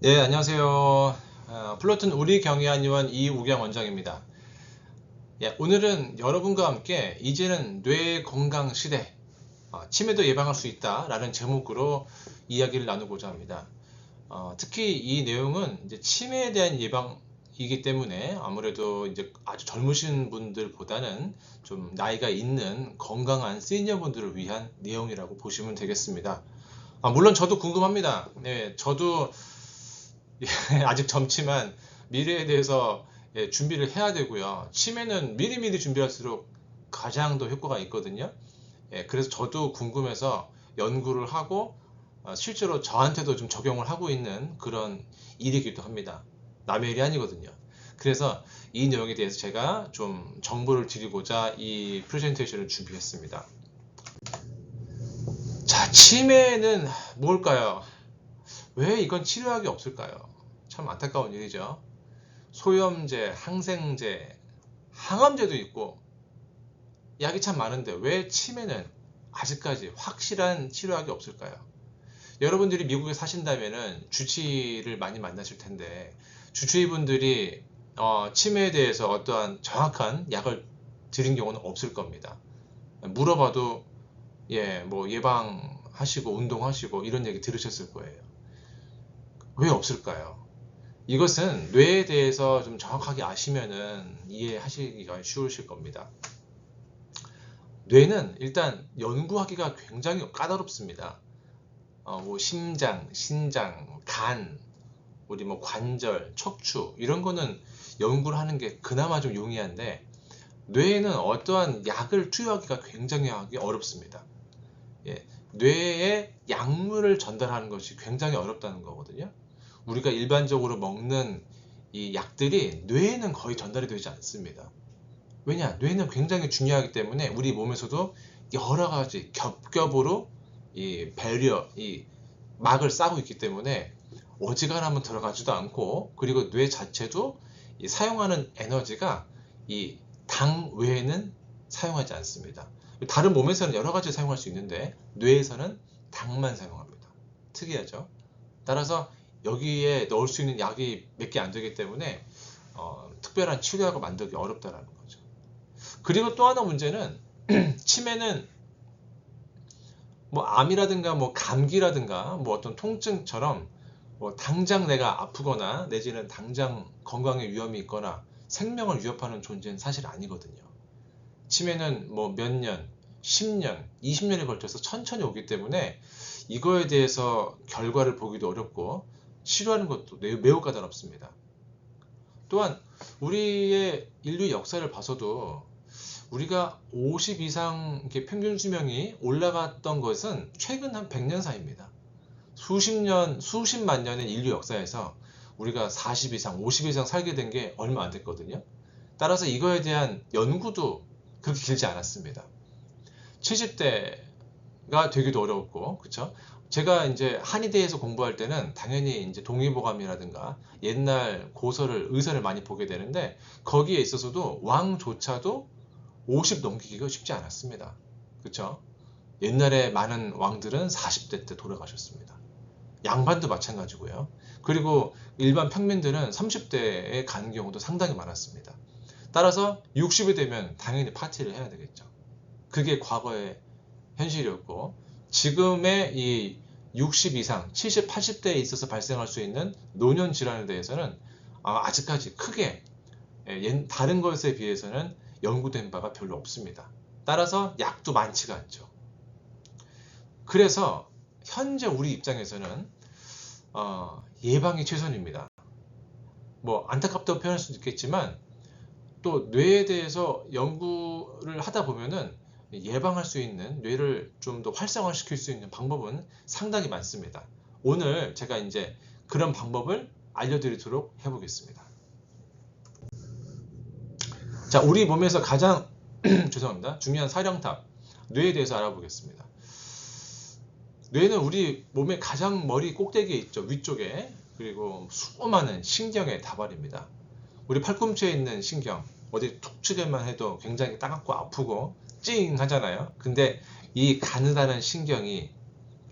네, 안녕하세요. 플로튼 우리 경희한의원 이우경 원장입니다. 예, 오늘은 여러분과 함께 이제는 뇌 건강 시대, 치매도 예방할 수 있다라는 제목으로 이야기를 나누고자 합니다. 특히 이 내용은 이제 치매에 대한 예방이기 때문에 아무래도 이제 아주 젊으신 분들보다는 좀 나이가 있는 건강한 시니어 분들을 위한 내용이라고 보시면 되겠습니다. 물론 저도 궁금합니다. 네, 저도 아직 젊지만 미래에 대해서 준비를 해야 되고요. 치매는 미리미리 준비할수록 가장 더 효과가 있거든요. 그래서 저도 궁금해서 연구를 하고 실제로 저한테도 좀 적용을 하고 있는 그런 일이기도 합니다. 남의 일이 아니거든요. 그래서 이 내용에 대해서 제가 좀 정보를 드리고자 이 프레젠테이션을 준비했습니다. 자, 치매는 뭘까요? 왜 이건 치료약이 없을까요? 참 안타까운 일이죠. 소염제, 항생제, 항암제도 있고 약이 참 많은데 왜 치매는 아직까지 확실한 치료약이 없을까요? 여러분들이 미국에 사신다면 주치의를 많이 만나실 텐데 주치의분들이 치매에 대해서 어떠한 정확한 약을 드린 경우는 없을 겁니다. 물어봐도 뭐 예방하시고 운동하시고 이런 얘기 들으셨을 거예요. 왜 없을까요? 이것은 뇌에 대해서 좀 정확하게 아시면은 이해하시기가 쉬우실 겁니다. 뇌는 일단 연구하기가 굉장히 까다롭습니다. 뭐 심장, 신장, 간, 우리 뭐 관절, 척추 이런 거는 연구를 하는 게 그나마 좀 용이한데 뇌에는 어떠한 약을 투여하기가 굉장히 하기 어렵습니다. 뇌에 약물을 전달하는 것이 굉장히 어렵다는 거거든요. 우리가 일반적으로 먹는 이 약들이 뇌에는 거의 전달이 되지 않습니다. 왜냐? 뇌는 굉장히 중요하기 때문에 우리 몸에서도 여러 가지 겹겹으로 이 배리어, 이 막을 싸고 있기 때문에 어지간하면 들어가지도 않고 그리고 뇌 자체도 이 사용하는 에너지가 이 당 외에는 사용하지 않습니다. 다른 몸에서는 여러 가지 사용할 수 있는데 뇌에서는 당만 사용합니다. 특이하죠? 따라서 여기에 넣을 수 있는 약이 몇 개 안 되기 때문에 특별한 치료약을 만들기 어렵다는 거죠. 그리고 또 하나 문제는 치매는 뭐 암이라든가 뭐 감기라든가 뭐 어떤 통증처럼 뭐 당장 내가 아프거나 내지는 당장 건강에 위험이 있거나 생명을 위협하는 존재는 사실 아니거든요. 치매는 뭐 몇 년, 10년, 20년에 걸쳐서 천천히 오기 때문에 이거에 대해서 결과를 보기도 어렵고 치료하는 것도 매우 까다롭습니다. 또한 우리의 인류 역사를 봐서도 우리가 50 이상 이렇게 평균 수명이 올라갔던 것은 최근 한 100년 사이입니다. 수십 년, 수십만 년의 인류 역사에서 우리가 40 이상, 50 이상 살게 된 게 얼마 안 됐거든요. 따라서 이거에 대한 연구도 그렇게 길지 않았습니다. 70대가 되기도 어려웠고, 그쵸? 제가 이제 한의대에서 공부할 때는 당연히 이제 동의보감이라든가 옛날 고서를, 의사를 많이 보게 되는데 거기에 있어서도 왕조차도 50 넘기기가 쉽지 않았습니다. 그쵸? 옛날에 많은 왕들은 40대 때 돌아가셨습니다. 양반도 마찬가지고요. 그리고 일반 평민들은 30대에 가는 경우도 상당히 많았습니다. 따라서 60이 되면 당연히 파티를 해야 되겠죠. 그게 과거의 현실이었고 지금의 이 60 이상, 70, 80대에 있어서 발생할 수 있는 노년 질환에 대해서는 아직까지 크게 다른 것에 비해서는 연구된 바가 별로 없습니다. 따라서 약도 많지가 않죠. 그래서 현재 우리 입장에서는 예방이 최선입니다. 뭐 안타깝다고 표현할 수도 있겠지만 또 뇌에 대해서 연구를 하다 보면은 예방할 수 있는 뇌를 좀 더 활성화시킬 수 있는 방법은 상당히 많습니다. 오늘 제가 이제 그런 방법을 알려드리도록 해보겠습니다. 자, 우리 몸에서 가장 죄송합니다. 중요한 사령탑, 뇌에 대해서 알아보겠습니다. 뇌는 우리 몸의 가장 머리 꼭대기에 있죠. 위쪽에. 그리고 수많은 신경의 다발입니다. 우리 팔꿈치에 있는 신경, 어디 툭 치기만 해도 굉장히 따갑고 아프고 찡 하잖아요. 근데 이 가느다란 신경이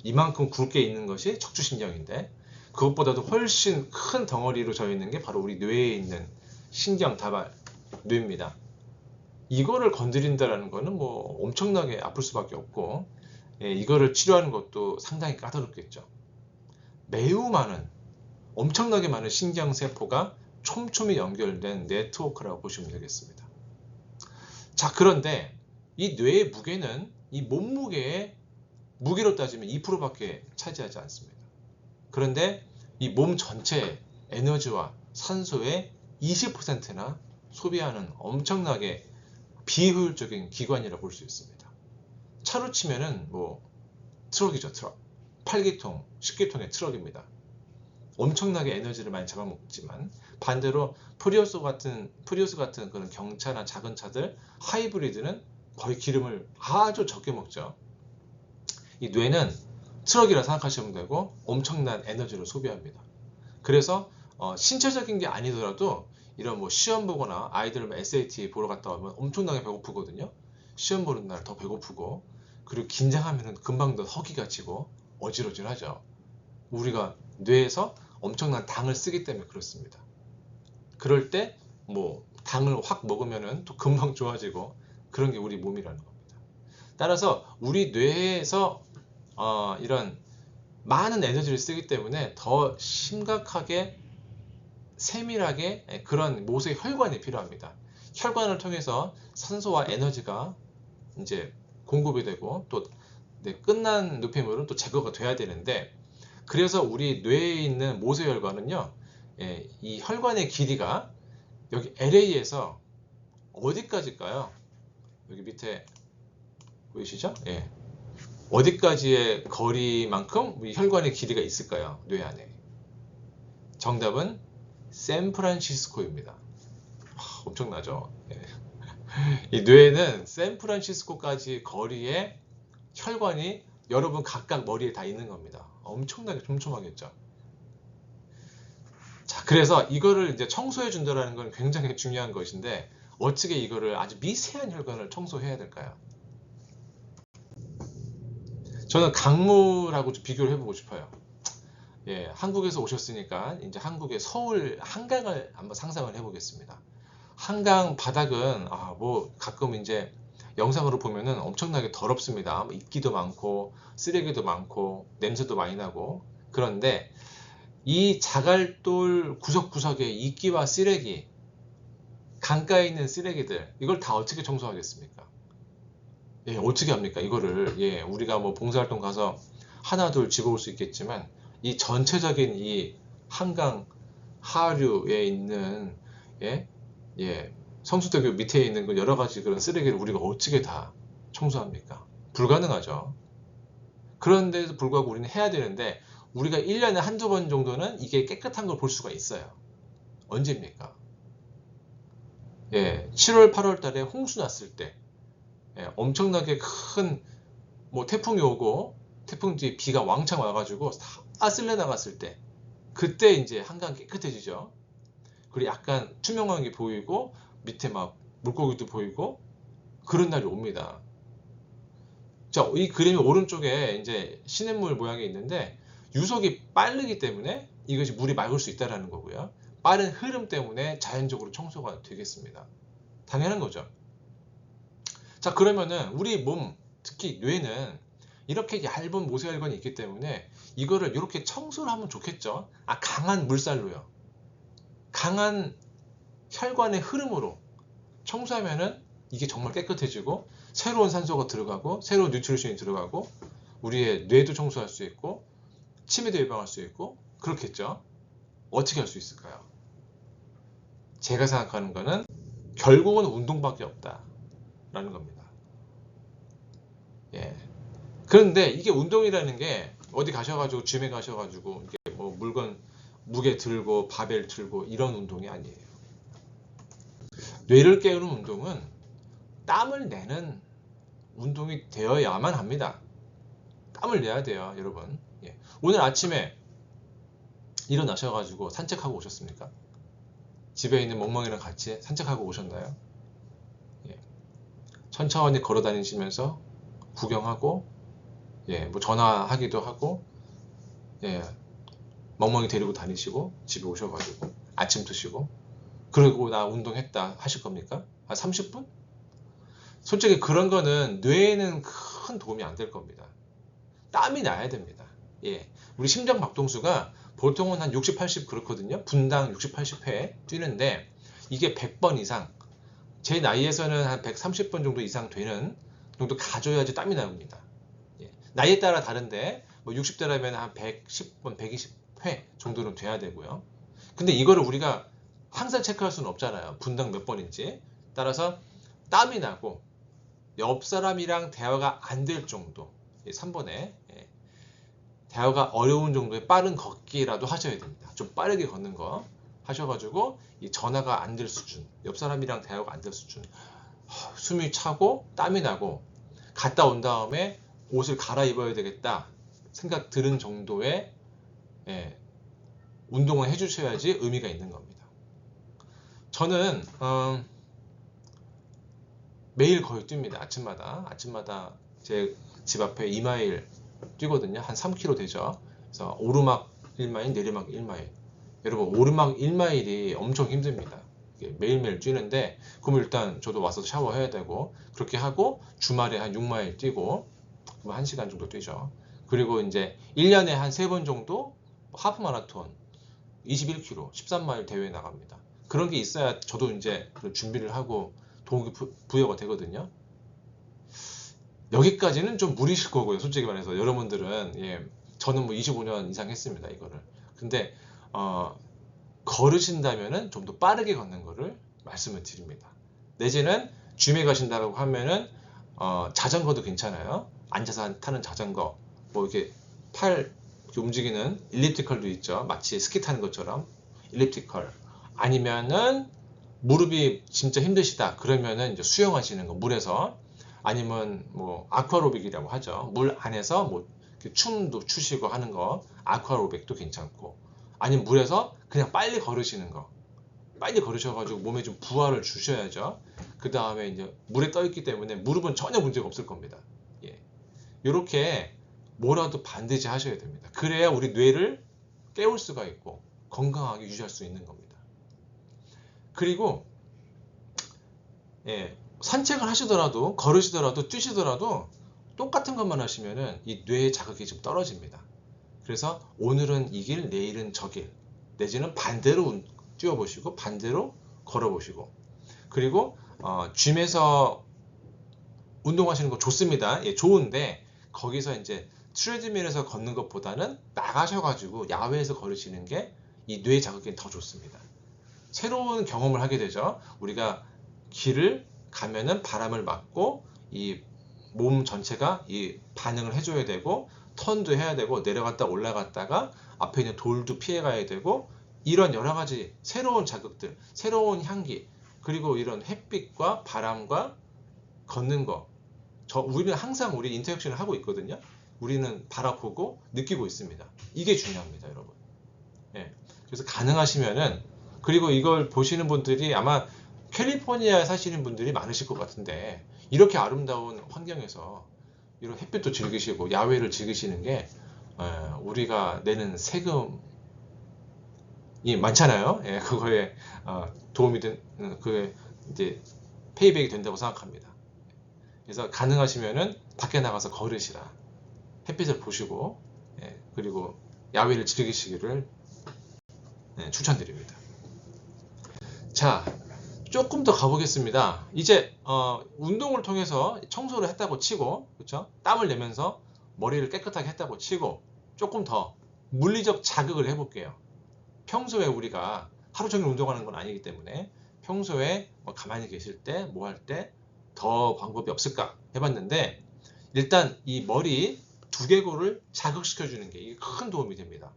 이만큼 굵게 있는 것이 척추신경인데 그것보다도 훨씬 큰 덩어리로 져 있는 게 바로 우리 뇌에 있는 신경 다발, 뇌입니다. 이거를 건드린다라는 거는 뭐 엄청나게 아플 수밖에 없고, 이거를 치료하는 것도 상당히 까다롭겠죠. 매우 많은, 엄청나게 많은 신경세포가 촘촘히 연결된 네트워크라고 보시면 되겠습니다. 자, 그런데 이 뇌의 무게는 이 몸무게의 무게로 따지면 2%밖에 차지하지 않습니다. 그런데 이 몸 전체의 에너지와 산소의 20%나 소비하는 엄청나게 비효율적인 기관이라고 볼 수 있습니다. 차로 치면은 뭐 트럭이죠, 트럭. 8기통, 10기통의 트럭입니다. 엄청나게 에너지를 많이 잡아먹지만, 반대로 프리우스 같은 그런 경차나 작은 차들, 하이브리드는 거의 기름을 아주 적게 먹죠. 이 뇌는 트럭이라 생각하시면 되고 엄청난 에너지를 소비합니다. 그래서 신체적인 게 아니더라도 이런 뭐 시험 보거나 아이들 SAT 보러 갔다 오면 엄청나게 배고프거든요. 시험 보는 날 더 배고프고, 그리고 긴장하면 금방 더 허기가 지고 어지러질하죠. 우리가 뇌에서 엄청난 당을 쓰기 때문에 그렇습니다. 그럴 때 뭐 당을 확 먹으면은 또 금방 좋아지고, 그런 게 우리 몸이라는 겁니다. 따라서 우리 뇌에서 이런 많은 에너지를 쓰기 때문에 더 심각하게 세밀하게 그런 모세의 혈관이 필요합니다. 혈관을 통해서 산소와 에너지가 이제 공급이 되고, 또 끝난 노폐물은 또 제거가 돼야 되는데, 그래서 우리 뇌에 있는 모세혈관은요, 이 혈관의 길이가 여기 LA에서 어디까지일까요? 여기 밑에 보이시죠? 어디까지의 거리만큼 우리 혈관의 길이가 있을까요? 뇌 안에. 정답은 샌프란시스코입니다. 엄청나죠? 이 뇌에는 샌프란시스코까지 거리의 혈관이 여러분 각각 머리에 다 있는 겁니다. 엄청나게 촘촘하겠죠. 자, 그래서 이거를 이제 청소해 준다는 건 굉장히 중요한 것인데, 어떻게 이거를 아주 미세한 혈관을 청소해야 될까요? 저는 강물하고 좀 비교를 해보고 싶어요. 한국에서 오셨으니까 이제 한국의 서울 한강을 한번 상상을 해보겠습니다. 한강 바닥은 뭐 가끔 이제 영상으로 보면은 엄청나게 더럽습니다. 이끼도 많고 쓰레기도 많고 냄새도 많이 나고. 그런데 이 자갈돌 구석구석에 이끼와 쓰레기, 강가에 있는 쓰레기들, 이걸 다 어떻게 청소하겠습니까? 어떻게 합니까? 이거를 우리가 뭐 봉사활동 가서 하나 둘 집어올 수 있겠지만, 이 전체적인 이 한강 하류에 있는 성수대교 밑에 있는 그 여러 가지 그런 쓰레기를 우리가 어떻게 다 청소합니까? 불가능하죠. 그런데도 불구하고 우리는 해야 되는데, 우리가 1년에 한두 번 정도는 이게 깨끗한 걸 볼 수가 있어요. 언제입니까? 7월, 8월 달에 홍수 났을 때, 엄청나게 큰 뭐 태풍이 오고, 태풍 뒤에 비가 왕창 와가지고 다 쓸려 나갔을 때, 그때 이제 한강 깨끗해지죠. 그리고 약간 투명한 게 보이고, 밑에 막 물고기도 보이고, 그런 날이 옵니다. 자, 이 그림의 오른쪽에 이제 시냇물 모양이 있는데, 유속이 빠르기 때문에 이것이 물이 맑을 수 있다는 거고요. 빠른 흐름 때문에 자연적으로 청소가 되겠습니다. 당연한 거죠. 자, 그러면은 우리 몸, 특히 뇌는 이렇게 얇은 모세혈관이 있기 때문에 이거를 이렇게 청소를 하면 좋겠죠. 강한 물살로요. 강한 혈관의 흐름으로 청소하면은 이게 정말 깨끗해지고, 새로운 산소가 들어가고, 새로운 뉴트리션이 들어가고, 우리의 뇌도 청소할 수 있고, 치매도 예방할 수 있고, 그렇겠죠. 어떻게 할 수 있을까요? 제가 생각하는 거는 결국은 운동밖에 없다 라는 겁니다. 그런데 이게 운동이라는 게 어디 가셔가지고 짐에 가셔가지고 이게 뭐 물건 무게 들고 바벨 들고 이런 운동이 아니에요. 뇌를 깨우는 운동은 땀을 내는 운동이 되어야만 합니다. 땀을 내야 돼요, 여러분. 오늘 아침에 일어나셔가지고 산책하고 오셨습니까? 집에 있는 멍멍이랑 같이 산책하고 오셨나요? 천천히 걸어 다니시면서 구경하고, 뭐 전화하기도 하고, 멍멍이 데리고 다니시고 집에 오셔가지고 아침 드시고 그리고 나 운동했다 하실 겁니까? 한 30분? 솔직히 그런 거는 뇌에는 큰 도움이 안 될 겁니다. 땀이 나야 됩니다. 예. 우리 심장 박동수가 보통은 한 60, 80 그렇거든요. 분당 60, 80회 뛰는데 이게 100번 이상, 제 나이에서는 한 130번 정도 이상 되는 정도 가져야지 땀이 나옵니다. 예. 나이에 따라 다른데 뭐 60대라면 한 110번, 120회 정도는 돼야 되고요. 근데 이거를 우리가 항상 체크할 수는 없잖아요. 분당 몇 번인지. 따라서 땀이 나고 옆 사람이랑 대화가 안 될 정도, 3번에 대화가 어려운 정도의 빠른 걷기라도 하셔야 됩니다. 좀 빠르게 걷는 거 하셔가지고 이 전화가 안 될 수준, 옆 사람이랑 대화가 안 될 수준, 숨이 차고 땀이 나고 갔다 온 다음에 옷을 갈아입어야 되겠다 생각 드는 정도의 운동을 해주셔야지 의미가 있는 겁니다. 저는 매일 거의 뜁니다. 아침마다 제 집 앞에 2마일 뛰거든요. 한 3km 되죠. 그래서 오르막 1마일, 내리막 1마일. 여러분, 오르막 1마일이 엄청 힘듭니다. 매일매일 뛰는데, 그럼 일단 저도 와서 샤워해야 되고, 그렇게 하고, 주말에 한 6마일 뛰고, 뭐 1시간 정도 뛰죠. 그리고 이제 1년에 한 3번 정도 하프 마라톤 21km, 13마일 대회에 나갑니다. 그런 게 있어야 저도 이제 준비를 하고 동기부여가 되거든요. 여기까지는 좀 무리실 거고요. 솔직히 말해서 여러분들은 저는 뭐 25년 이상 했습니다. 이거를. 근데 걸으신다면은 좀 더 빠르게 걷는 거를 말씀을 드립니다. 내지는 짐에 가신다고 하면은 자전거도 괜찮아요. 앉아서 타는 자전거, 뭐 이렇게 팔 이렇게 움직이는 일리프티컬도 있죠. 마치 스키 타는 것처럼 일리프티컬. 아니면은 무릎이 진짜 힘드시다. 그러면은 이제 수영하시는 거, 물에서. 아니면 뭐 아쿠아로빅이라고 하죠. 물 안에서 뭐 춤도 추시고 하는 거, 아쿠아로빅도 괜찮고. 아니면 물에서 그냥 빨리 걸으시는 거. 빨리 걸으셔가지고 몸에 좀 부하를 주셔야죠. 그 다음에 이제 물에 떠 있기 때문에 무릎은 전혀 문제가 없을 겁니다. 이렇게 뭐라도 반드시 하셔야 됩니다. 그래야 우리 뇌를 깨울 수가 있고 건강하게 유지할 수 있는 겁니다. 그리고 산책을 하시더라도, 걸으시더라도, 뛰시더라도 똑같은 것만 하시면은 이 뇌의 자극이 좀 떨어집니다. 그래서 오늘은 이 길, 내일은 저 길, 내지는 반대로 뛰어보시고 반대로 걸어보시고. 그리고 짐에서 운동하시는 거 좋습니다. 좋은데 거기서 이제 트레드밀에서 걷는 것보다는 나가셔가지고 야외에서 걸으시는 게 이 뇌 자극에 더 좋습니다. 새로운 경험을 하게 되죠. 우리가 길을 가면은 바람을 맞고 이 몸 전체가 이 반응을 해줘야 되고, 턴도 해야 되고, 내려갔다 올라갔다가 앞에 있는 돌도 피해 가야 되고, 이런 여러 가지 새로운 자극들, 새로운 향기, 그리고 이런 햇빛과 바람과 걷는 거, 우리는 항상 우리 인터랙션을 하고 있거든요. 우리는 바라보고 느끼고 있습니다. 이게 중요합니다, 여러분. 그래서 가능하시면은, 그리고 이걸 보시는 분들이 아마 캘리포니아에 사시는 분들이 많으실 것 같은데, 이렇게 아름다운 환경에서 이런 햇빛도 즐기시고 야외를 즐기시는 게 우리가 내는 세금이 많잖아요. 그거에 도움이 그게 이제 페이백이 된다고 생각합니다. 그래서 가능하시면은 밖에 나가서 걸으시라, 햇빛을 보시고 그리고 야외를 즐기시기를 추천드립니다. 자, 조금 더 가보겠습니다. 이제 운동을 통해서 청소를 했다고 치고, 그렇죠? 땀을 내면서 머리를 깨끗하게 했다고 치고, 조금 더 물리적 자극을 해볼게요. 평소에 우리가 하루 종일 운동하는 건 아니기 때문에 평소에 뭐 가만히 계실 때, 뭐 할 때 더 방법이 없을까 해봤는데, 일단 이 머리 두개골을 자극시켜주는 게 큰 도움이 됩니다.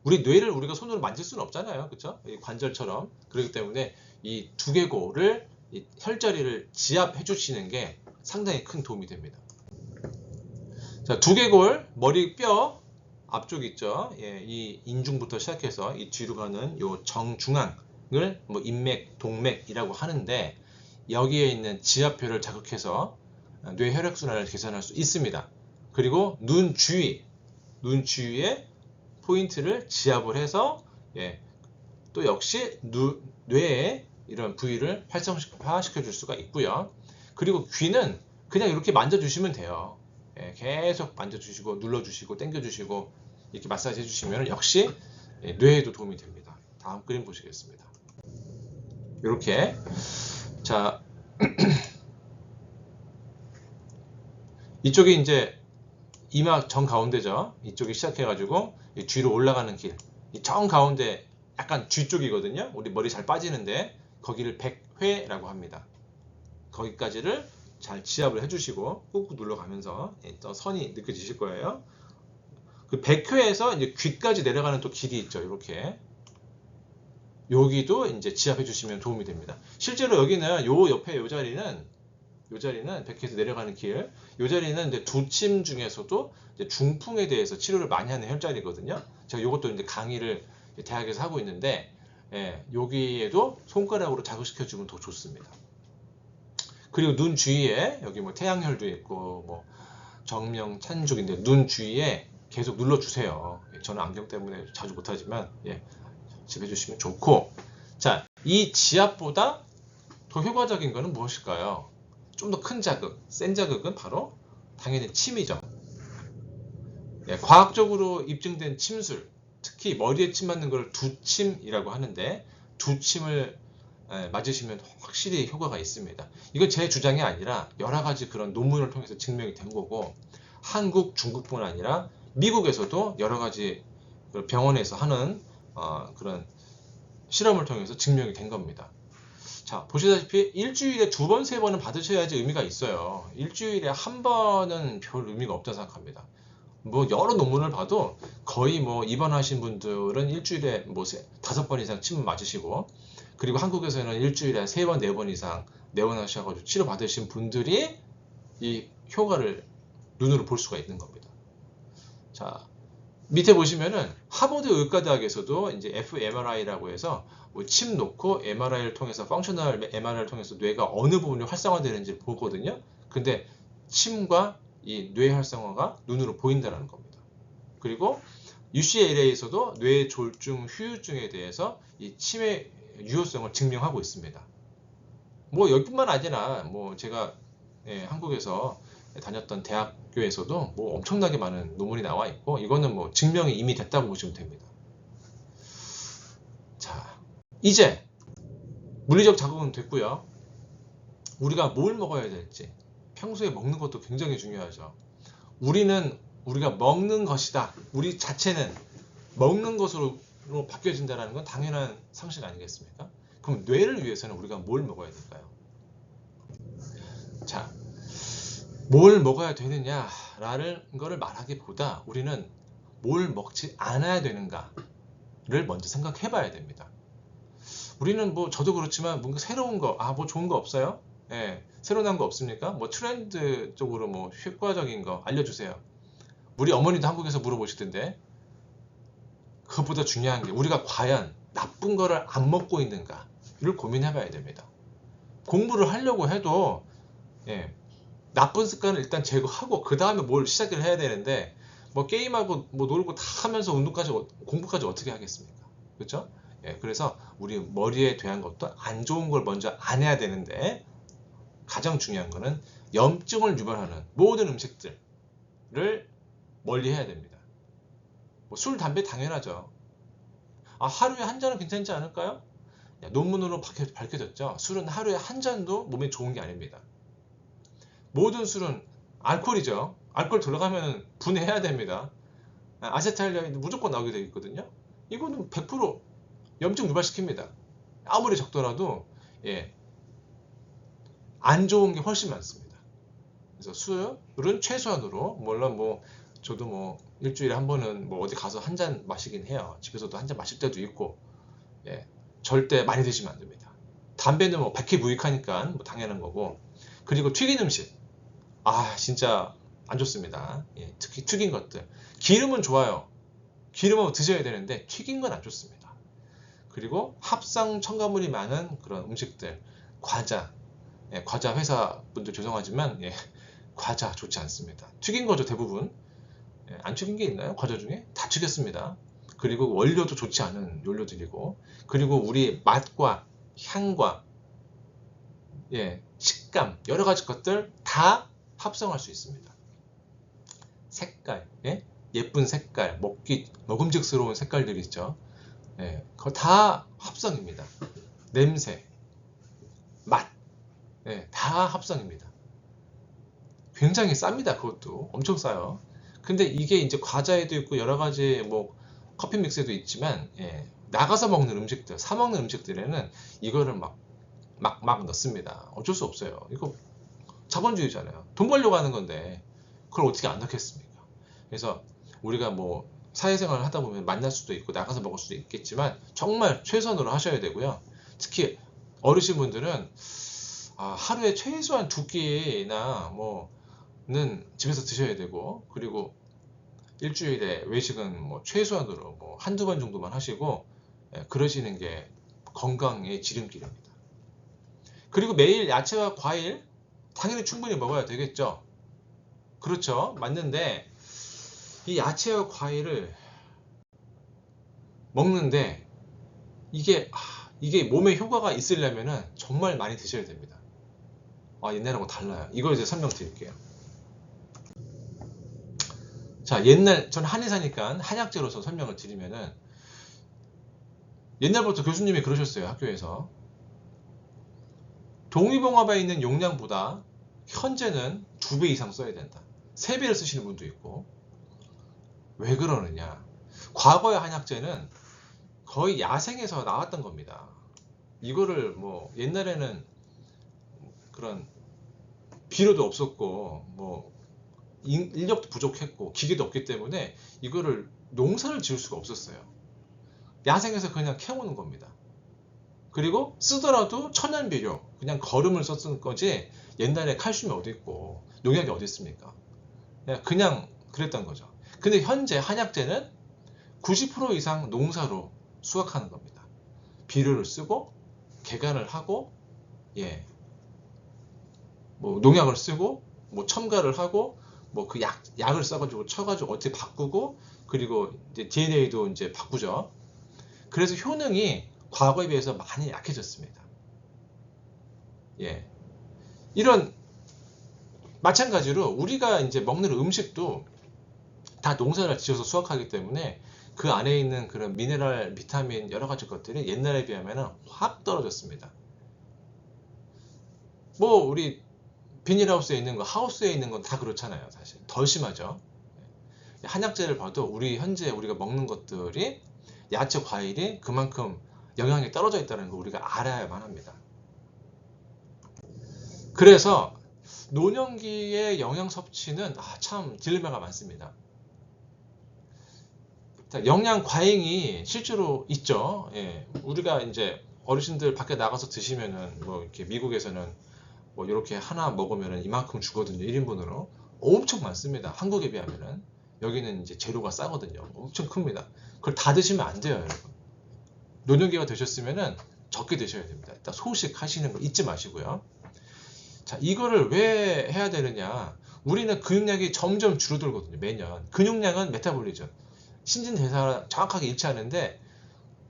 우리 뇌를 우리가 손으로 만질 수는 없잖아요. 그렇죠? 관절처럼. 그렇기 때문에 이 두개골을, 이 혈자리를 지압해 주시는 게 상당히 큰 도움이 됩니다. 자, 두개골, 머리 뼈 앞쪽 있죠? 이 인중부터 시작해서 이 뒤로 가는 요 정중앙을 뭐 인맥, 동맥이라고 하는데, 여기에 있는 지압표를 자극해서 뇌 혈액순환을 개선할 수 있습니다. 그리고 눈 주위에 포인트를 지압을 해서 또 역시 뇌에 이런 부위를 활성화시켜 줄 수가 있고요. 그리고 귀는 그냥 이렇게 만져주시면 돼요. 계속 만져주시고 눌러주시고 당겨주시고 이렇게 마사지 해주시면 역시 뇌에도 도움이 됩니다. 다음 그림 보시겠습니다. 이렇게 자 이쪽이 이제 이마 정 가운데죠. 이쪽이 시작해가지고 뒤로 올라가는 길. 이 정 가운데 약간 뒤 쪽이거든요. 우리 머리 잘 빠지는데 거기를 백회라고 합니다. 거기까지를 잘 지압을 해주시고 꾹꾹 눌러가면서 또 선이 느껴지실 거예요. 그 백회에서 이제 귀까지 내려가는 또 길이 있죠. 이렇게 여기도 이제 지압해 주시면 도움이 됩니다. 실제로 여기는 요 옆에 요 자리는 백회에서 내려가는 길, 요 자리는 이제 두침 중에서도 이제 중풍에 대해서 치료를 많이 하는 혈자리거든요. 제가 요것도 이제 강의를 대학에서 하고 있는데, 여기에도 손가락으로 자극시켜 주면 더 좋습니다. 그리고 눈 주위에 여기 뭐 태양혈도 있고 뭐 정명, 찬죽인데 눈 주위에 계속 눌러주세요. 저는 안경 때문에 자주 못하지만 해주시면 좋고, 자, 이 지압보다 더 효과적인 것은 무엇일까요? 좀 더 큰 자극, 센 자극은 바로 당연히 침이죠. 과학적으로 입증된 침술, 특히 머리에 침 맞는 걸 두침이라고 하는데, 두침을 맞으시면 확실히 효과가 있습니다. 이건 제 주장이 아니라 여러 가지 그런 논문을 통해서 증명이 된 거고, 한국, 중국뿐 아니라 미국에서도 여러 가지 병원에서 하는 그런 실험을 통해서 증명이 된 겁니다. 자, 보시다시피 일주일에 2번, 3번은 받으셔야지 의미가 있어요. 일주일에 한 번은 별 의미가 없다고 생각합니다. 뭐 여러 논문을 봐도 거의 뭐 입원하신 분들은 일주일에 뭐 5번 이상 침 맞으시고, 그리고 한국에서는 일주일에 3번, 4번 이상 내원하셔가지고 치료 받으신 분들이 이 효과를 눈으로 볼 수가 있는 겁니다. 자, 밑에 보시면은 하버드 의과대학에서도 이제 fMRI라고 해서 뭐 침 놓고 MRI를 통해서 펑셔널 MRI를 통해서 뇌가 어느 부분이 활성화되는지 보거든요. 근데 침과 이 뇌 활성화가 눈으로 보인다는 겁니다. 그리고 UCLA에서도 뇌 졸중, 후유증에 대해서 이 침의 유효성을 증명하고 있습니다. 뭐 여기뿐만 아니라 뭐 제가 한국에서 다녔던 대학교에서도 뭐 엄청나게 많은 논문이 나와 있고, 이거는 뭐 증명이 이미 됐다고 보시면 됩니다. 자, 이제 물리적 자극은 됐고요. 우리가 뭘 먹어야 될지, 평소에 먹는 것도 굉장히 중요하죠. 우리가 먹는 것이다. 우리 자체는 먹는 것으로 바뀌어진다는 건 당연한 상식 아니겠습니까? 그럼 뇌를 위해서는 우리가 뭘 먹어야 될까요? 자, 뭘 먹어야 되느냐라는 거를 말하기보다 우리는 뭘 먹지 않아야 되는가를 먼저 생각해 봐야 됩니다. 우리는 뭐 저도 그렇지만 뭔가 새로운 거, 뭐 좋은 거 없어요? 새로 난 거 없습니까? 뭐 트렌드 쪽으로 뭐 효과적인 거 알려주세요. 우리 어머니도 한국에서 물어보시던데, 그것보다 중요한 게 우리가 과연 나쁜 거를 안 먹고 있는가를 고민해 봐야 됩니다. 공부를 하려고 해도 나쁜 습관을 일단 제거하고 그 다음에 뭘 시작을 해야 되는데, 뭐 게임하고 뭐 놀고 다 하면서 공부까지 어떻게 하겠습니까? 그렇죠? 그래서 우리 머리에 대한 것도 안 좋은 걸 먼저 안 해야 되는데, 가장 중요한 거는 염증을 유발하는 모든 음식들을 멀리 해야 됩니다. 뭐 술, 담배 당연하죠. 하루에 한 잔은 괜찮지 않을까요? 논문으로 밝혀졌죠. 술은 하루에 한 잔도 몸에 좋은 게 아닙니다. 모든 술은 알코올이죠. 알코올 들어가면 분해해야 됩니다. 아세트알데히드 무조건 나오게 되어 있거든요. 이거는 100% 염증 유발시킵니다. 아무리 적더라도 안 좋은 게 훨씬 많습니다. 그래서 술은 최소한으로, 물론 뭐 저도 뭐 일주일에 한 번은 뭐 어디 가서 한 잔 마시긴 해요. 집에서도 한 잔 마실 때도 있고, 절대 많이 드시면 안 됩니다. 담배는 뭐 백희무익하니까 뭐 당연한 거고, 그리고 튀긴 음식, 진짜 안 좋습니다. 특히 튀긴 것들. 기름은 좋아요. 기름은 드셔야 되는데 튀긴 건 안 좋습니다. 그리고 합성 첨가물이 많은 그런 음식들, 과자, 과자 회사 분들 죄송하지만 과자 좋지 않습니다. 튀긴 거죠 대부분. 안 튀긴 게 있나요? 과자 중에? 다 튀겼습니다. 그리고 원료도 좋지 않은 원료들이고, 그리고 우리 맛과 향과 식감, 여러 가지 것들 다 합성할 수 있습니다. 색깔, 예쁜 색깔, 먹음직스러운 색깔들이 있죠. 그거 다 합성입니다. 냄새, 맛, 다 합성입니다. 굉장히 쌉니다. 그것도 엄청 싸요. 근데 이게 이제 과자에도 있고 여러 가지 뭐 커피 믹스에도 있지만, 나가서 먹는 음식들, 사 먹는 음식들에는 이거를 막 넣습니다. 어쩔 수 없어요. 이거 자본주의잖아요. 돈 벌려고 하는 건데 그걸 어떻게 안 넣겠습니까? 그래서 우리가 뭐 사회생활을 하다 보면 만날 수도 있고 나가서 먹을 수도 있겠지만 정말 최선으로 하셔야 되고요. 특히 어르신분들은 하루에 최소한 2끼나 뭐는 집에서 드셔야 되고, 그리고 일주일에 외식은 뭐 최소한으로 뭐 한두 번 정도만 하시고, 그러시는 게 건강의 지름길입니다. 그리고 매일 야채와 과일 당연히 충분히 먹어야 되겠죠. 그렇죠. 맞는데 이 야채와 과일을 먹는데 이게 몸에 효과가 있으려면은 정말 많이 드셔야 됩니다. 옛날하고 달라요. 이걸 이제 설명드릴게요. 자, 전 한의사니까 한약재로서 설명을 드리면은, 옛날부터 교수님이 그러셨어요. 학교에서 동의봉합에 있는 용량보다 현재는 2배 이상 써야 된다. 3배를 쓰시는 분도 있고. 왜 그러느냐? 과거의 한약재는 거의 야생에서 나왔던 겁니다. 이거를 뭐 옛날에는 그런 비료도 없었고 뭐 인력도 부족했고 기계도 없기 때문에 이거를 농사를 지을 수가 없었어요. 야생에서 그냥 캐오는 겁니다. 그리고 쓰더라도 천연 비료, 그냥 거름을 썼던 거지 옛날에 칼슘이 어디 있고 농약이 어디 있습니까? 그냥 그랬던 거죠. 근데 현재 한약재는 90% 이상 농사로 수확하는 겁니다. 비료를 쓰고 개간을 하고, 뭐 농약을 쓰고, 뭐 첨가를 하고, 뭐 그 약을 써가지고 쳐가지고 어떻게 바꾸고, 그리고 이제 DNA도 이제 바꾸죠. 그래서 효능이 과거에 비해서 많이 약해졌습니다. 이런 마찬가지로 우리가 이제 먹는 음식도 다 농사를 지어서 수확하기 때문에 그 안에 있는 그런 미네랄, 비타민 여러 가지 것들이 옛날에 비하면 확 떨어졌습니다. 뭐 우리 비닐하우스에 있는 거, 하우스에 있는 건 다 그렇잖아요. 사실 덜 심하죠. 한약재를 봐도 현재 우리가 먹는 것들이, 야채, 과일이 그만큼 영양이 떨어져 있다는 거 우리가 알아야만 합니다. 그래서 노년기의 영양 섭취는 참 딜레마가 많습니다. 영양 과잉이 실제로 있죠. 우리가 이제 어르신들 밖에 나가서 드시면은 뭐 이렇게 미국에서는 뭐 이렇게 하나 먹으면은 이만큼 주거든요. 1인분으로. 엄청 많습니다. 한국에 비하면은. 여기는 이제 재료가 싸거든요. 엄청 큽니다. 그걸 다 드시면 안 돼요, 여러분. 노년기가 되셨으면은 적게 드셔야 됩니다. 일단 소식 하시는 거 잊지 마시고요. 자, 이거를 왜 해야 되느냐? 우리는 근육량이 점점 줄어들거든요. 매년. 근육량은 메타볼리즘, 신진대사 정확하게 일치하는데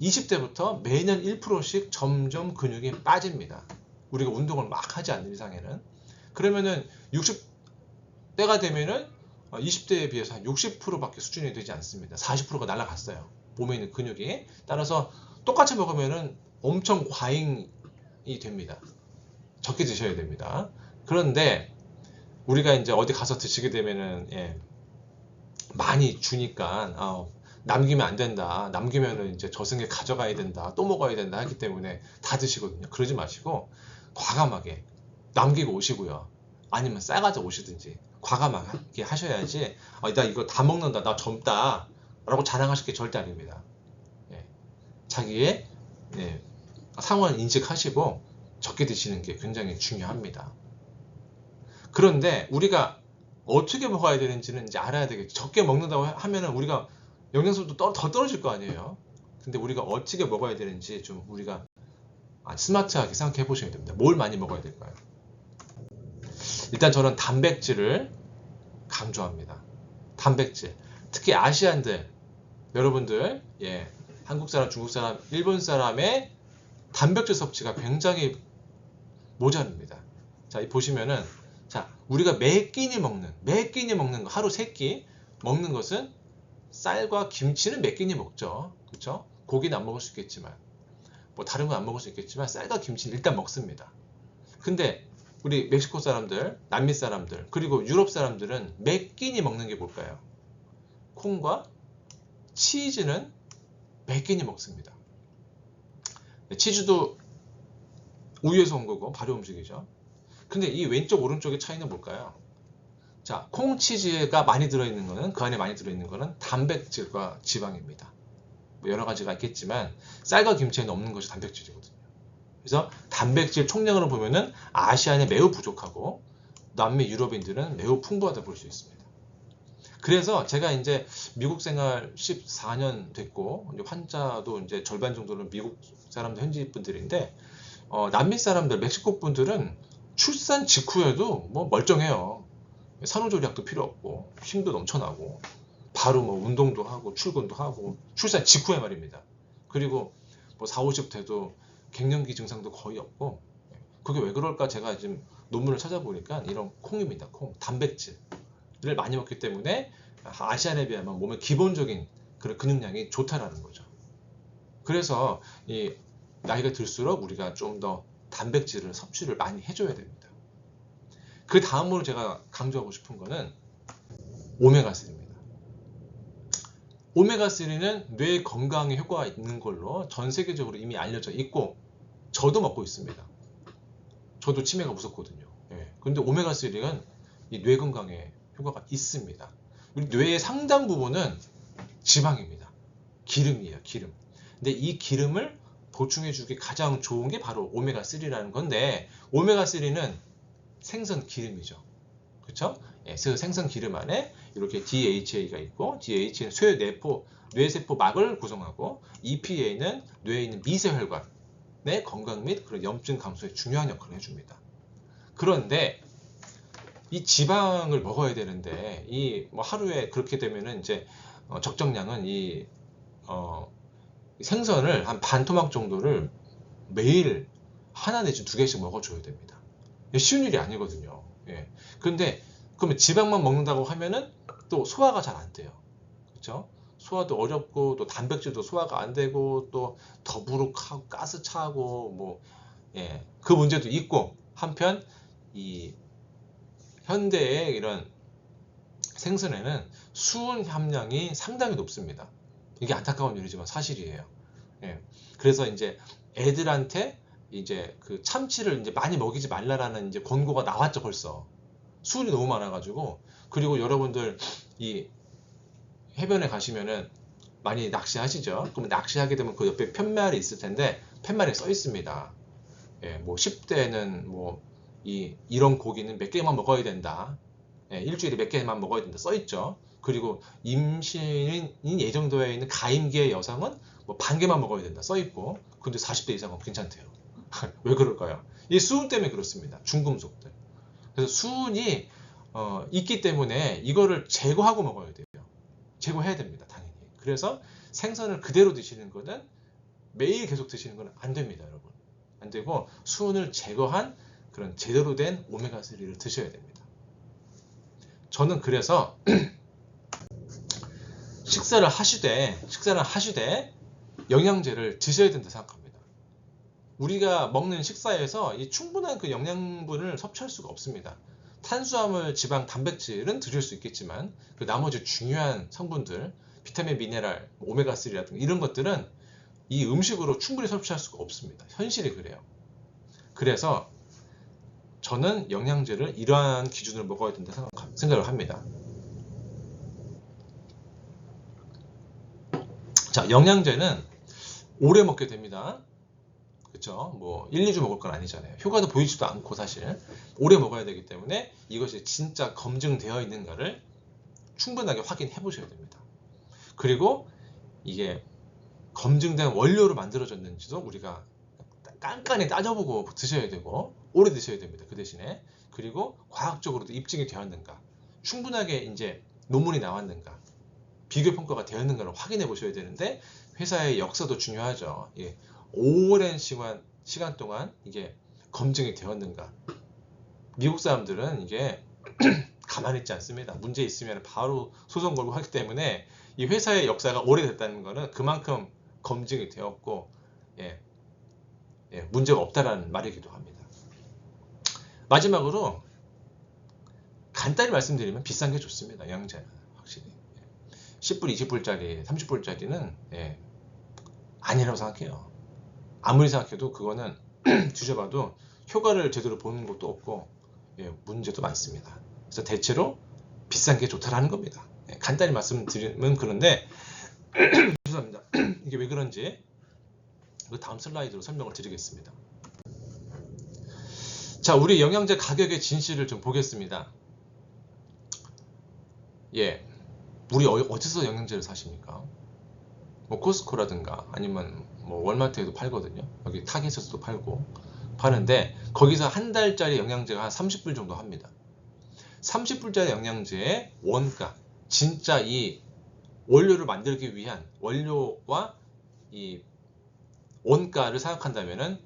20대부터 매년 1%씩 점점 근육이 빠집니다. 우리가 운동을 막 하지 않는 이상에는. 그러면은 60대가 되면은 20대에 비해서 한 60%밖에 수준이 되지 않습니다. 40%가 날아갔어요. 몸에 있는 근육이. 따라서 똑같이 먹으면은 엄청 과잉이 됩니다. 적게 드셔야 됩니다. 그런데 우리가 이제 어디 가서 드시게 되면은 많이 주니까 남기면 안 된다. 남기면은 이제 저승에 가져가야 된다. 또 먹어야 된다 하기 때문에 다 드시거든요. 그러지 마시고 과감하게 남기고 오시고요. 아니면 싸가져 오시든지 과감하게 하셔야지, 나 이거 다 먹는다, 나 젊다 라고 자랑하실 게 절대 아닙니다. 자기의 상황을 인식하시고 적게 드시는 게 굉장히 중요합니다. 그런데 우리가 어떻게 먹어야 되는지는 이제 알아야 되겠죠. 적게 먹는다고 하면은 우리가 영양소도 더 떨어질 거 아니에요. 근데 우리가 어떻게 먹어야 되는지 좀 우리가 스마트하게 생각해 보셔야 됩니다. 뭘 많이 먹어야 될까요? 일단 저는 단백질을 강조합니다. 단백질. 특히 아시안들, 여러분들, 한국 사람, 중국 사람, 일본 사람의 단백질 섭취가 굉장히 모자릅니다. 자, 보시면은, 자, 우리가 매 끼니 먹는 거, 하루 3끼 먹는 것은 쌀과 김치는 몇 끼니 먹죠. 그렇죠? 고기는 안 먹을 수 있겠지만, 뭐 다른 건 안 먹을 수 있겠지만 쌀과 김치는 일단 먹습니다. 근데 우리 멕시코 사람들, 남미 사람들, 그리고 유럽 사람들은 몇 끼니 먹는 게 뭘까요? 콩과 치즈는 몇 끼니 먹습니다. 치즈도 우유에서 온 거고 발효 음식이죠. 근데 이 왼쪽 오른쪽의 차이는 뭘까요? 자, 콩치즈가 많이 들어있는 거는, 그 안에 많이 들어있는 거는 단백질과 지방입니다. 뭐 여러 가지가 있겠지만 쌀과 김치에는 없는 것이 단백질이거든요. 그래서 단백질 총량으로 보면은 아시아는 매우 부족하고 남미 유럽인들은 매우 풍부하다 볼 수 있습니다. 그래서 제가 이제 미국 생활 14년 됐고, 이제 환자도 이제 절반 정도는 미국 사람들, 현지 분들인데, 남미 사람들, 멕시코 분들은 출산 직후에도 뭐 멀쩡해요. 산후조리약도 필요 없고, 힘도 넘쳐나고, 바로 뭐 운동도 하고, 출근도 하고, 출산 직후에 말입니다. 그리고 뭐 40, 50 돼도 갱년기 증상도 거의 없고, 그게 왜 그럴까 제가 지금 논문을 찾아보니까 이런 콩입니다. 콩, 단백질을 많이 먹기 때문에 아시안에 비하면 몸의 기본적인 그런 근육량이 좋다라는 거죠. 그래서 이 나이가 들수록 우리가 좀 더 단백질을 섭취를 많이 해줘야 됩니다. 그 다음으로 제가 강조하고 싶은 거는 오메가3입니다. 오메가3는 뇌 건강에 효과가 있는 걸로 전 세계적으로 이미 알려져 있고, 저도 먹고 있습니다. 저도 치매가 무섭거든요. 근데 오메가3는 이 뇌 건강에 효과가 있습니다. 우리 뇌의 상당 부분은 지방입니다. 기름이에요, 기름. 근데 이 기름을 보충해주기 가장 좋은 게 바로 오메가3라는 건데, 오메가3는 생선 기름이죠. 그렇죠? 생선 기름 안에 이렇게 DHA가 있고, DHA는 뇌세포 막을 구성하고, EPA는 뇌에 있는 미세혈관의 건강 및 그런 염증 감소에 중요한 역할을 해줍니다. 그런데 이 지방을 먹어야 되는데, 이 뭐 하루에 그렇게 되면은 이제 적정량은 이 생선을 한 반 토막 정도를 매일 하나 내지 2개씩 먹어줘야 됩니다. 쉬운 일이 아니거든요. 근데 그러면 지방만 먹는다고 하면은 또 소화가 잘 안 돼요. 그렇죠? 소화도 어렵고, 또 단백질도 소화가 안 되고, 또 더부룩하고 가스 차고, 뭐 그 문제도 있고, 한편 이 현대의 이런 생선에는 수은 함량이 상당히 높습니다. 이게 안타까운 일이지만 사실이에요. 그래서 이제 애들한테 이제 그 참치를 이제 많이 먹이지 말라라는 이제 권고가 나왔죠, 벌써. 수은이 너무 많아가지고. 그리고 여러분들 이 해변에 가시면은 많이 낚시하시죠? 그럼 낚시하게 되면 그 옆에 팻말이 있을 텐데, 팻말에 써 있습니다. 뭐 10대는 뭐 이런 고기는 몇 개만 먹어야 된다. 일주일에 몇 개만 먹어야 된다 써 있죠. 그리고 임신인 예정도에 있는 가임기의 여성은 뭐 반 개만 먹어야 된다 써 있고, 근데 40대 이상은 괜찮대요. 왜 그럴까요? 이 수은 때문에 그렇습니다. 중금속들. 그래서 수은이 있기 때문에 이거를 제거하고 먹어야 돼요. 제거해야 됩니다, 당연히. 그래서 생선을 그대로 드시는 거는, 매일 계속 드시는 건 안 됩니다, 여러분. 안 되고, 수은을 제거한 그런 제대로 된 오메가3를 드셔야 됩니다. 저는 그래서 식사를 하시되 영양제를 드셔야 된다 생각합니다. 우리가 먹는 식사에서 이 충분한 그 영양분을 섭취할 수가 없습니다. 탄수화물, 지방, 단백질은 드실 수 있겠지만, 그 나머지 중요한 성분들, 비타민, 미네랄, 오메가3라든가 이런 것들은 이 음식으로 충분히 섭취할 수가 없습니다. 현실이 그래요. 그래서 저는 영양제를 이러한 기준으로 먹어야 된다 생각을 합니다. 자, 영양제는 오래 먹게 됩니다. 그렇죠? 뭐 1, 2주 먹을 건 아니잖아요. 효과도 보이지도 않고 사실 오래 먹어야 되기 때문에 이것이 진짜 검증되어 있는가를 충분하게 확인해 보셔야 됩니다. 그리고 이게 검증된 원료로 만들어졌는지도 우리가 깐깐히 따져보고 드셔야 되고, 오래 드셔야 됩니다. 그 대신에. 그리고 과학적으로도 입증이 되었는가, 충분하게 이제 논문이 나왔는가, 비교 평가가 되었는가를 확인해 보셔야 되는데 회사의 역사도 중요하죠. 예, 오랜 시간 동안 이게 검증이 되었는가. 미국 사람들은 이게 가만히 있지 않습니다. 문제 있으면 바로 소송 걸고 하기 때문에 이 회사의 역사가 오래됐다는 것은 그만큼 검증이 되었고 예, 문제가 없다라는 말이기도 합니다. 마지막으로 간단히 말씀드리면 비싼 게 좋습니다. 영양제는 확실히 10불, 20불짜리, 30불짜리는 아니라고 생각해요. 아무리 생각해도 그거는 뒤져봐도 효과를 제대로 보는 것도 없고 문제도 많습니다. 그래서 대체로 비싼 게 좋다라는 겁니다. 간단히 말씀드리면 그런데 죄송합니다. 이게 왜 그런지 다음 슬라이드로 설명을 드리겠습니다. 자, 우리 영양제 가격의 진실을 좀 보겠습니다. 예, 우리 어디서 영양제를 사십니까? 뭐 코스코라든가 아니면 뭐 월마트에도 팔거든요. 여기 타겟에서도 파는데 거기서 한 달짜리 영양제가 한 30불 정도 합니다. 30불짜리 영양제의 원가, 진짜 이 원료를 만들기 위한 원료와 이 원가를 생각한다면은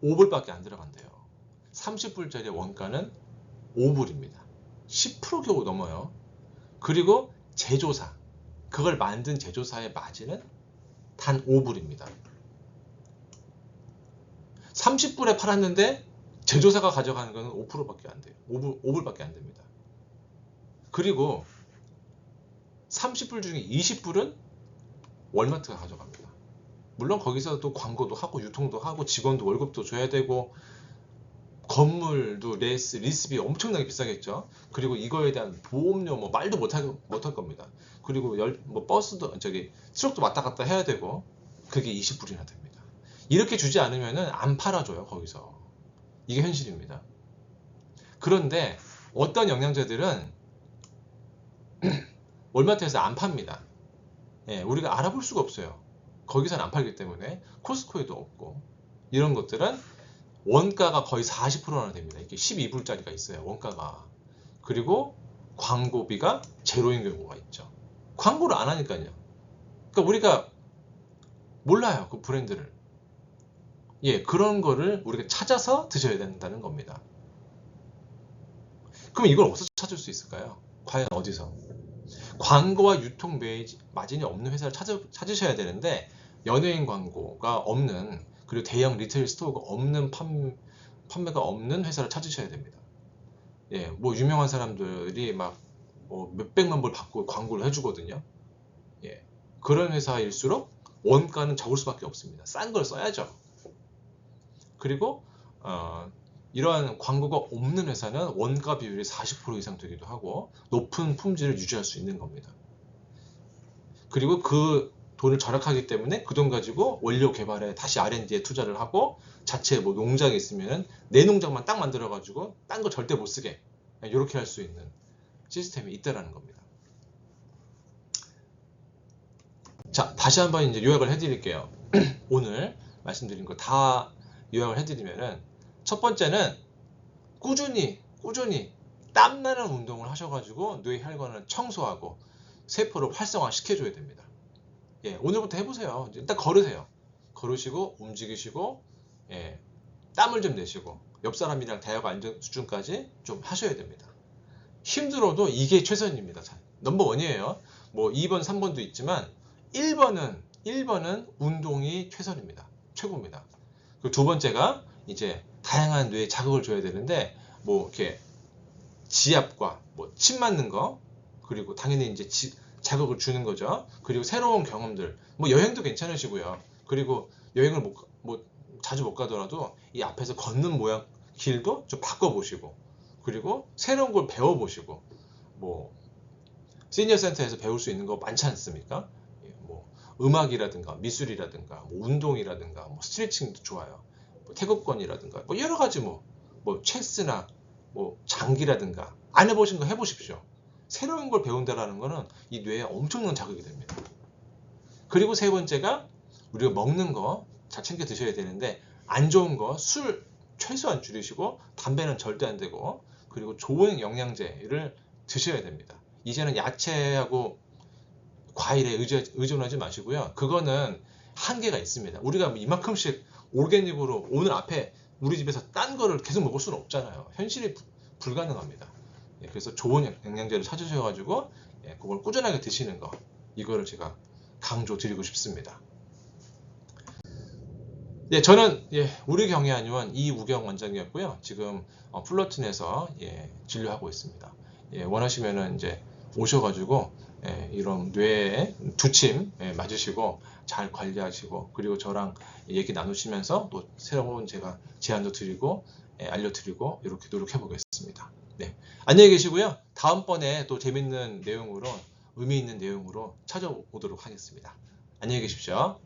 5불밖에 안 들어간대요. 30불짜리 원가는 5불입니다. 10% 겨우 넘어요. 그리고 제조사, 그걸 만든 제조사의 마진은 단 5불입니다. 30불에 팔았는데 제조사가 가져가는 것은 5%밖에 안 돼요. 5불밖에 안 됩니다. 그리고 30불 중에 20불은 월마트가 가져갑니다. 물론 거기서도 광고도 하고 유통도 하고 직원도 월급도 줘야 되고 건물도 리스비 엄청나게 비싸겠죠. 그리고 이거에 대한 보험료 뭐 말도 못할 겁니다. 그리고 뭐 버스도 트럭도 왔다 갔다 해야 되고 그게 20불이나 됩니다. 이렇게 주지 않으면은 안 팔아줘요. 거기서. 이게 현실입니다. 그런데 어떤 영양제들은 월마트에서 안 팝니다. 우리가 알아볼 수가 없어요. 거기서는 안 팔기 때문에 코스코에도 없고 이런 것들은 원가가 거의 40%나 됩니다. 이게 12불짜리가 있어요. 원가가. 그리고 광고비가 제로인 경우가 있죠. 광고를 안 하니까요. 그러니까 우리가 몰라요. 그 브랜드를. 그런 거를 우리가 찾아서 드셔야 된다는 겁니다. 그럼 이걸 어디서 찾을 수 있을까요? 과연 어디서? 광고와 유통 마진이 없는 회사를 찾으셔야 되는데 연예인 광고가 없는 그리고 대형 리테일 스토어가 없는 판매가 없는 회사를 찾으셔야 됩니다. 뭐 유명한 사람들이 막 몇백만 불 받고 광고를 해주거든요. 그런 회사일수록 원가는 적을 수밖에 없습니다. 싼 걸 써야죠. 그리고 이러한 광고가 없는 회사는 원가 비율이 40% 이상 되기도 하고 높은 품질을 유지할 수 있는 겁니다. 그리고 그 돈을 절약하기 때문에 그 돈 가지고 원료 개발에 다시 R&D에 투자를 하고 자체 뭐 농장이 있으면 내 농장만 딱 만들어 가지고 딴 거 절대 못 쓰게 이렇게 할 수 있는 시스템이 있다라는 겁니다. 자, 다시 한번 이제 요약을 해드릴게요. 오늘 말씀드린 거 다 요약을 해드리면은 첫 번째는 꾸준히 땀나는 운동을 하셔가지고 뇌 혈관을 청소하고 세포를 활성화 시켜줘야 됩니다. 오늘부터 해보세요. 일단 걸으세요. 걸으시고 움직이시고 땀을 좀 내시고 옆 사람이랑 대화가 안되는 수준까지 좀 하셔야 됩니다. 힘들어도 이게 최선입니다. 넘버 원이에요. 뭐 2번, 3번도 있지만 1번은 운동이 최선입니다. 최고입니다. 그리고 두 번째가 이제 다양한 뇌에 자극을 줘야 되는데 뭐 이렇게 지압과 뭐 침 맞는 거 그리고 당연히 이제 자극을 주는 거죠. 그리고 새로운 경험들 뭐 여행도 괜찮으시고요. 그리고 여행을 자주 못 가더라도 이 앞에서 걷는 모양 길도 좀 바꿔보시고 그리고 새로운 걸 배워보시고 뭐 시니어 센터에서 배울 수 있는 거 많지 않습니까? 뭐 음악이라든가 미술이라든가 뭐 운동이라든가 뭐 스트레칭도 좋아요. 뭐 태극권이라든가 뭐 여러 가지 뭐 체스나 뭐 장기라든가 안 해보신 거 해보십시오. 새로운 걸 배운다라는 거는 이 뇌에 엄청난 자극이 됩니다. 그리고 세 번째가 우리가 먹는 거 잘 챙겨 드셔야 되는데 안 좋은 거 술 최소한 줄이시고 담배는 절대 안 되고 그리고 좋은 영양제를 드셔야 됩니다. 이제는 야채하고 과일에 의존하지 마시고요. 그거는 한계가 있습니다. 우리가 이만큼씩 올게닉으로 오늘 앞에 우리 집에서 딴 거를 계속 먹을 수는 없잖아요. 현실이 불가능합니다. 예, 그래서 좋은 영양제를 찾으셔가지고 예, 그걸 꾸준하게 드시는 거, 이거를 제가 강조 드리고 싶습니다. 예, 저는 우리 경희한의원 이우경 원장이었고요. 지금 플러튼에서 진료하고 있습니다. 원하시면은 이제 오셔가지고 이런 뇌에 두침 맞으시고 잘 관리하시고, 그리고 저랑 얘기 나누시면서 또 새로운 제가 제안도 드리고 알려드리고 이렇게 노력해 보겠습니다. 네, 안녕히 계시고요. 다음번에 또 재밌는 내용으로, 의미 있는 내용으로 찾아오도록 하겠습니다. 안녕히 계십시오.